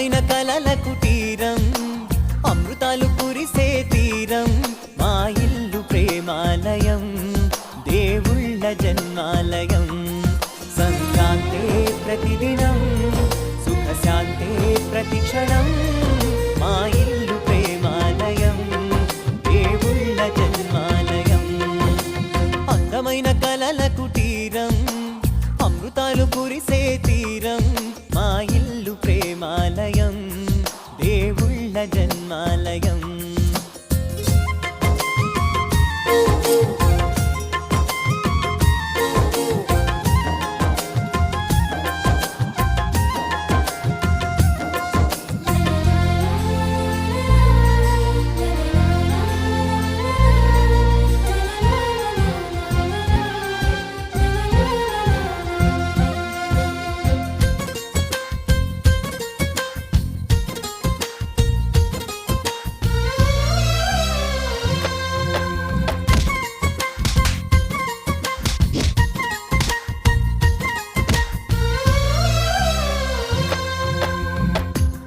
అందమైన కలల కుటీరం అమృతాలు కురిసే తీరం మా ఇల్లు ప్రేమాలయం దేవుళ్ళ జన్మాలయం సంక్రాంతే ప్రతిదినం సుఖశాంతే ప్రతిక్షణం మా ఇల్లు ప్రేమాలయం దేవుళ్ళ జన్మాలయం అందమైన కలల కుటీరం అమృతాలు కురిసే తీరం మా ఇల్లు ప్రేమాలయం దేవుళ్ళ జన్మాలయం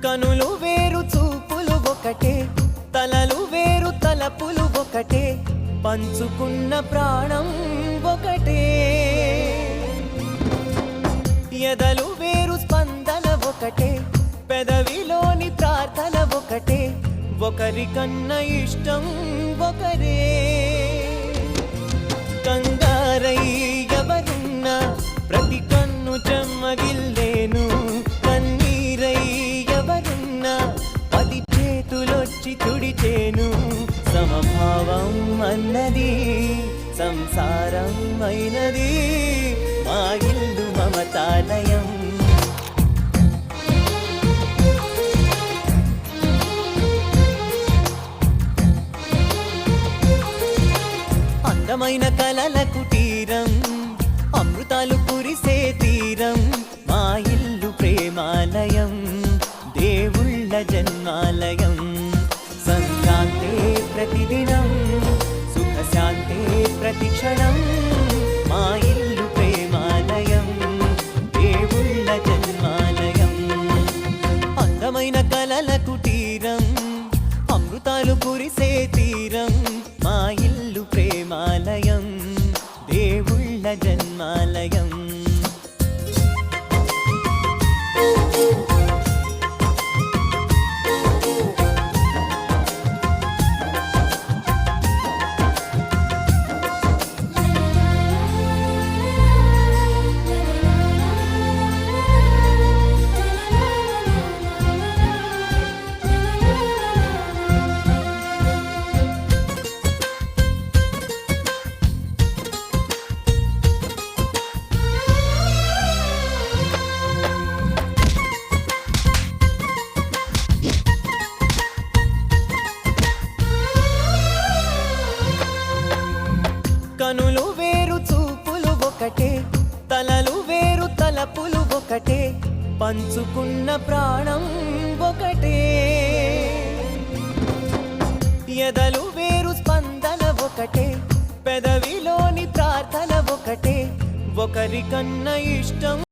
కనులు వేరు చూపులు ఒకటే తలలు వేరు తలపులు ఒకటే పంచుకున్న ప్రాణం ఒకటే ఎదలు వేరు స్పందన ఒకటే పెదవిలోని ప్రార్థన ఒకటే ఒకరికన్నా ఇష్టం ఒకరే కంగారై ఎవరున్నా ప్రతి కన్ను చెమ్మగిల్లేను పది చేతులొచ్చి తుడిచేను సమభావం అన్నది సంసారం అయినది మా ఇల్లు మమతాలయం అందమైన కలల కుటీరం అమృతాలు కురిసే తీరం మా ఇల్లు ప్రేమాలయం దేవుళ్ళ జన్మాలయం సంక్రాంతే ప్రతిదినం సుఖశాంతే ప్రతిక్షణం మా ఇల్లు ప్రేమాలయం దేవుళ్ళ జన్మాలయం అందమైన కలల కుటీరం అమృతాలు కురిసే తీరం మా ఇల్లు ప్రేమాలయం దేవుళ్ళ జన్మాలయం కనులు వేరు చూపులు ఒకటే తలలు వేరు తలపులు ఒకటే పంచుకున్న ప్రాణం ఒకటే ఎదలు వేరు స్పందన ఒకటే పెదవిలోని ప్రార్థన ఒకటే ఒకరికన్నా ఇష్టం